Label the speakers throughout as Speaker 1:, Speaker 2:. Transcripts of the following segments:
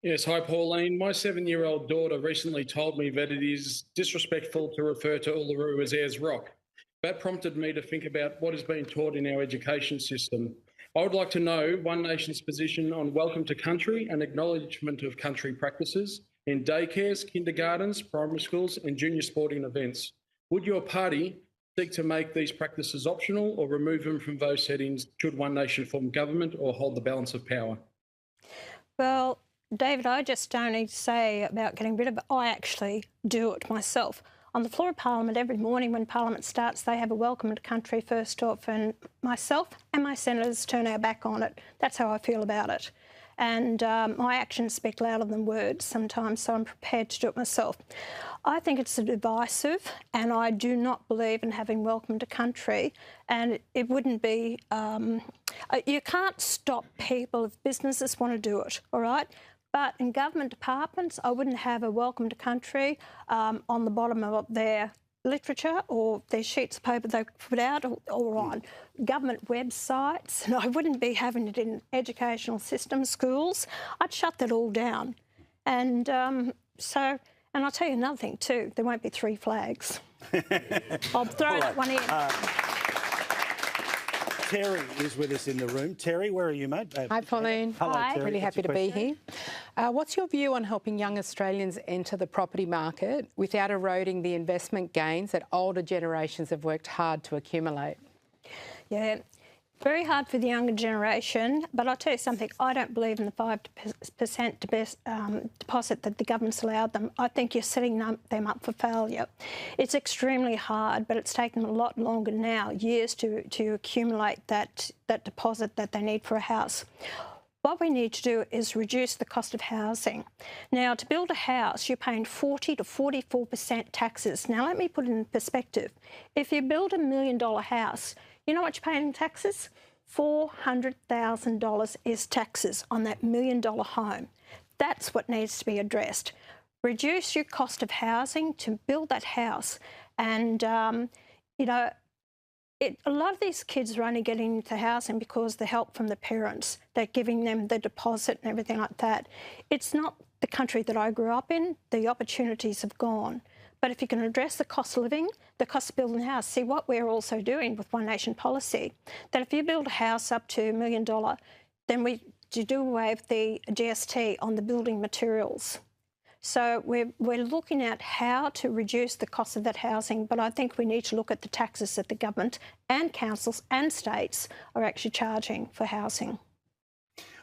Speaker 1: Yes, hi Pauline. My 7-year-old daughter recently told me that it is disrespectful to refer to Uluru as Ayers Rock. That prompted me to think about what is being taught in our education system. I would like to know One Nation's position on welcome to country and acknowledgement of country practices in daycares, kindergartens, primary schools and junior sporting events. Would your party seek to make these practices optional or remove them from those settings should One Nation form government or hold the balance of power?
Speaker 2: Well, David, I just don't need to say about getting rid of it. I actually do it myself. On the floor of Parliament every morning when Parliament starts, they have a welcome to country first off, and myself and my senators turn our back on it. That's how I feel about it. And my actions speak louder than words sometimes, so I'm prepared to do it myself. I think it's divisive, and I do not believe in having welcome to country, and it wouldn't be... you can't stop people if businesses want to do it, all right? But in government departments, I wouldn't have a welcome to country on the bottom of their literature or their sheets of paper they put out or on government websites. And I wouldn't be having it in educational systems, schools. I'd shut that all down. And and I'll tell you another thing too, there won't be 3 flags. I'll throw that one in.
Speaker 3: Terry is with us in the room. Terry, where are you, mate?
Speaker 4: Hi, Pauline.
Speaker 3: Hello,
Speaker 4: Hi.
Speaker 3: Terry.
Speaker 4: Really happy to be here. What's your view on helping young Australians enter the property market without eroding the investment gains that older generations have worked hard to accumulate?
Speaker 2: Yeah, very hard for the younger generation, but I'll tell you something, I don't believe in the 5% deposit that the government's allowed them. I think you're setting them up for failure. It's extremely hard, but it's taken a lot longer now, years to accumulate that deposit that they need for a house. What we need to do is reduce the cost of housing. Now, to build a house, you're paying 40 to 44% taxes. Now, let me put it in perspective. If you build $1 million house, you know what you're paying in taxes? $400,000 is taxes on that $1 million home. That's what needs to be addressed. Reduce your cost of housing to build that house. And, you know, a lot of these kids are only getting into housing because the help from the parents. They're giving them the deposit and everything like that. It's not the country that I grew up in. The opportunities have gone. But if you can address the cost of living, the cost of building a house, see what we're also doing with One Nation policy, that if you build a house up to $1 million, then we do away with the GST on the building materials. So we're looking at how to reduce the cost of that housing, but I think we need to look at the taxes that the government and councils and states are actually charging for housing.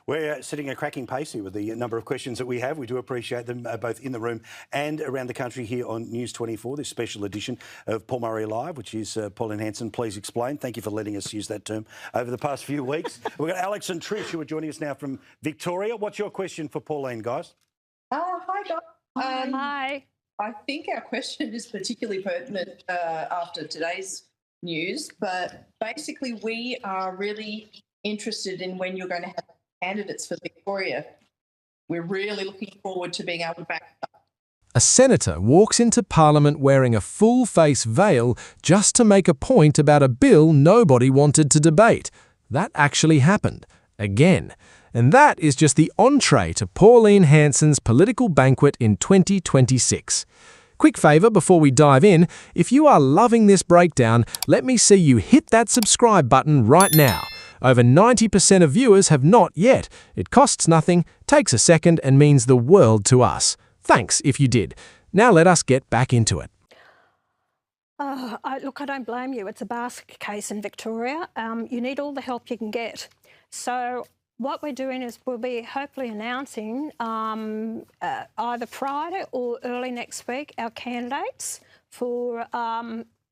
Speaker 3: We're sitting at a cracking pace here with the number of questions that we have. We do appreciate them both in the room and around the country here on News 24, this special edition of Paul Murray Live, which is Pauline Hanson. Please explain. Thank you for letting us use that term over the past few weeks. We've got Alex and Trish who are joining us now from Victoria. What's your question for Pauline, guys?
Speaker 5: Hi, guys.
Speaker 2: Hi.
Speaker 5: I think our question is particularly pertinent after today's news, but basically we are really interested in when you're going to have candidates for Victoria. We're really looking forward to being able to back up.
Speaker 6: A senator walks into Parliament wearing a full-face veil just to make a point about a bill nobody wanted to debate. That actually happened. Again. And that is just the entree to Pauline Hanson's political banquet in 2026. Quick favour before we dive in, if you are loving this breakdown, let me see you hit that subscribe button right now. Over 90% of viewers have not yet. It costs nothing, takes a second and means the world to us. Thanks if you did. Now let us get back into it.
Speaker 2: Look, I don't blame you. It's a basket case in Victoria. You need all the help you can get. So what we're doing is we'll be hopefully announcing either Friday or early next week our candidates for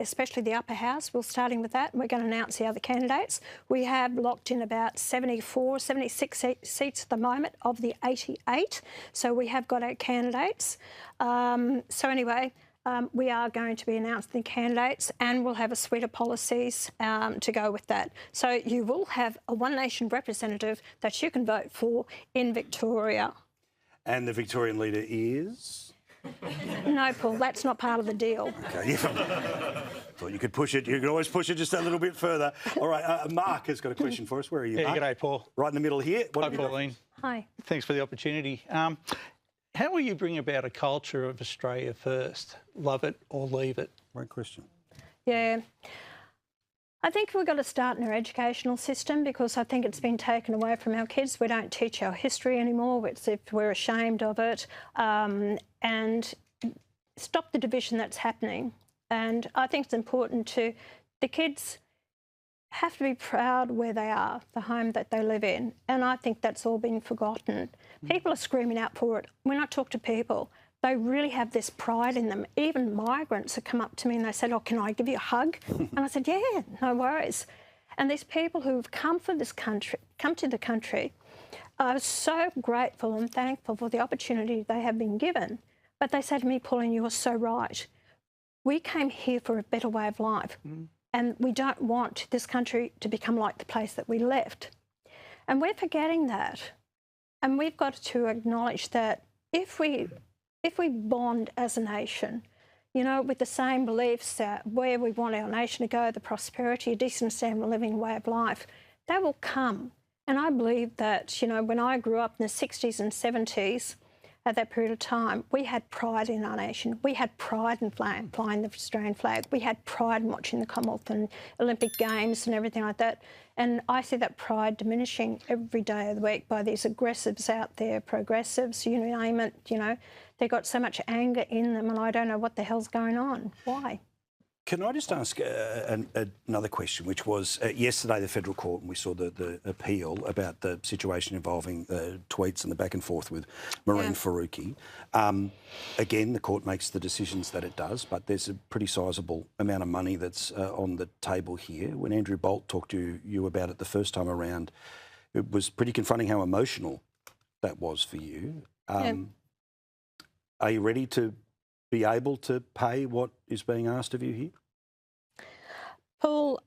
Speaker 2: especially the upper house. We're starting with that. We're going to announce the other candidates. We have locked in about 76 seats at the moment of the 88. So we have got our candidates. So anyway, we are going to be announcing the candidates and we'll have a suite of policies to go with that. So you will have a One Nation representative that you can vote for in Victoria.
Speaker 3: And the Victorian leader is?
Speaker 2: No, Paul, that's not part of the deal.
Speaker 3: Okay. Thought you could push it. You can always push it just a little bit further. All right, Mark has got a question for us. Where are you, Mark?
Speaker 7: G'day, Paul.
Speaker 3: Right in the middle here.
Speaker 7: Hi, Pauline.
Speaker 2: Hi.
Speaker 7: Thanks for the opportunity. How will you bring about a culture of Australia first? Love it or leave it?
Speaker 3: Great question.
Speaker 2: Yeah. I think we've got to start in our educational system because I think it's been taken away from our kids. We don't teach our history anymore. It's if we're ashamed of it, and stop the division that's happening. And I think it's important to, the kids have to be proud where they are, the home that they live in. And I think that's all been forgotten. People are screaming out for it. When I talk to people, they really have this pride in them. Even migrants have come up to me and they said, oh, can I give you a hug? And I said, yeah, no worries. And these people who've come to the country are so grateful and thankful for the opportunity they have been given. But they said to me, Pauline, you are so right. We came here for a better way of life. And we don't want this country to become like the place that we left. And we're forgetting that. And we've got to acknowledge that if we bond as a nation, you know, with the same beliefs where we want our nation to go, the prosperity, a decent standard of living, way of life, that will come. And I believe that, you know, when I grew up in the 60s and 70s, at that period of time, we had pride in our nation. We had pride in flying the Australian flag. We had pride in watching the Commonwealth and Olympic Games and everything like that. And I see that pride diminishing every day of the week by these aggressives out there, progressives, you name it, you know. They've got so much anger in them and I don't know what the hell's going on. Why?
Speaker 3: Can I just ask another question, which was yesterday the federal court, and we saw the appeal about the situation involving the tweets and the back and forth with Marine Faruqi. Again, the court makes the decisions that it does, but there's a pretty sizable amount of money that's on the table here. When Andrew Bolt talked to you about it the first time around, it was pretty confronting how emotional that was for you. Are you ready to be able to pay what is being asked of you here?
Speaker 2: Paul,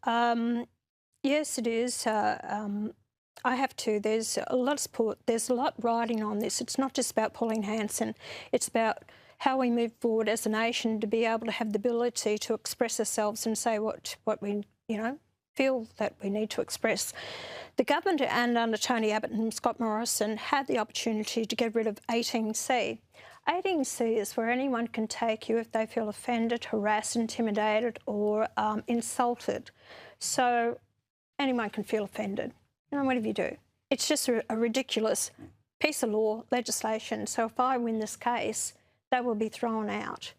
Speaker 2: yes, it is. I have to. There's a lot of support. There's a lot riding on this. It's not just about Pauline Hanson. It's about how we move forward as a nation to be able to have the ability to express ourselves and say what we, you know, feel that we need to express. The government and under Tony Abbott and Scott Morrison had the opportunity to get rid of 18C. 18C is where anyone can take you if they feel offended, harassed, intimidated or insulted. So anyone can feel offended. You know, whatever you do. It's just a ridiculous piece of law, legislation. So if I win this case, that will be thrown out.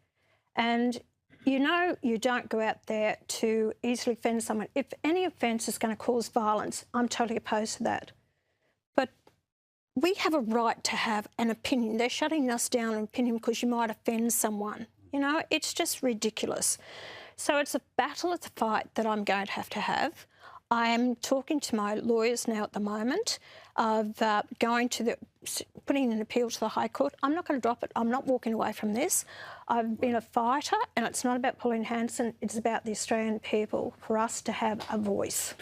Speaker 2: And you know you don't go out there to easily offend someone. If any offence is going to cause violence, I'm totally opposed to that. But we have a right to have an opinion. They're shutting us down an opinion because you might offend someone. You know, it's just ridiculous. So it's a battle, it's a fight that I'm going to have. I am talking to my lawyers now at the moment of putting an appeal to the High Court. I'm not going to drop it. I'm not walking away from this. I've been a fighter and it's not about Pauline Hanson. It's about the Australian people, for us to have a voice.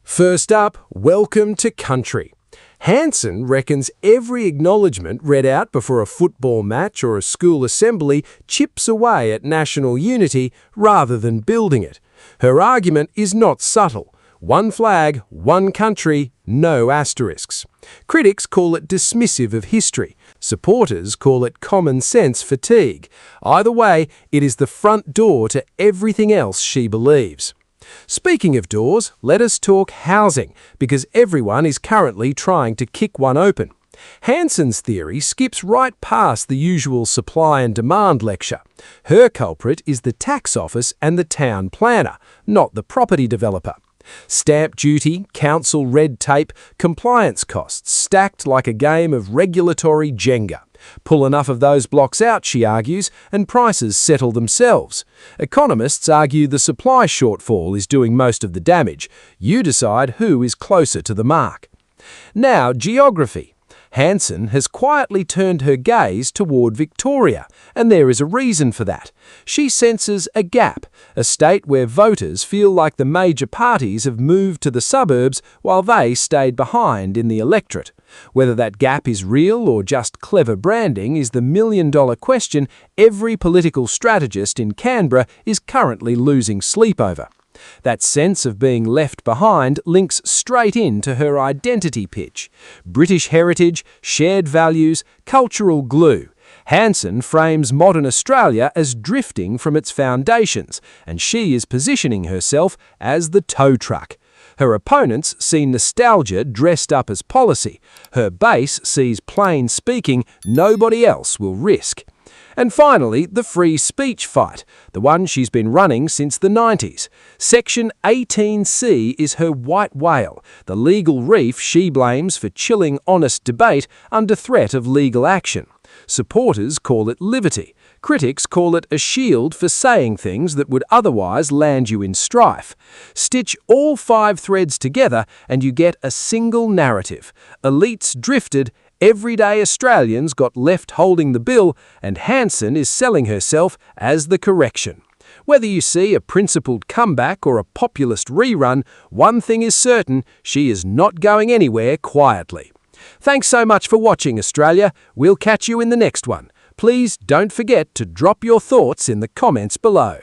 Speaker 6: First up, welcome to country. Hanson reckons every acknowledgement read out before a football match or a school assembly chips away at national unity rather than building it. Her argument is not subtle. One flag, one country, no asterisks. Critics call it dismissive of history. Supporters call it common sense fatigue. Either way, it is the front door to everything else she believes. Speaking of doors, let us talk housing, because everyone is currently trying to kick one open. Hanson's theory skips right past the usual supply and demand lecture. Her culprit is the tax office and the town planner, not the property developer. Stamp duty, council red tape, compliance costs stacked like a game of regulatory Jenga. Pull enough of those blocks out, she argues, and prices settle themselves. Economists argue the supply shortfall is doing most of the damage. You decide who is closer to the mark. Now, geography. Hanson has quietly turned her gaze toward Victoria, and there is a reason for that. She senses a gap, a state where voters feel like the major parties have moved to the suburbs while they stayed behind in the electorate. Whether that gap is real or just clever branding is the million-dollar question every political strategist in Canberra is currently losing sleep over. That sense of being left behind links straight into her identity pitch. British heritage, shared values, cultural glue. Hanson frames modern Australia as drifting from its foundations, and she is positioning herself as the tow truck. Her opponents see nostalgia dressed up as policy. Her base sees plain speaking nobody else will risk. And finally, the free speech fight, the one she's been running since the 90s. Section 18C is her white whale, the legal reef she blames for chilling honest debate under threat of legal action. Supporters call it liberty. Critics call it a shield for saying things that would otherwise land you in strife. Stitch all 5 threads together and you get a single narrative. Elites drifted, everyday Australians got left holding the bill, and Hanson is selling herself as the correction. Whether you see a principled comeback or a populist rerun, one thing is certain, she is not going anywhere quietly. Thanks so much for watching, Australia. We'll catch you in the next one. Please don't forget to drop your thoughts in the comments below.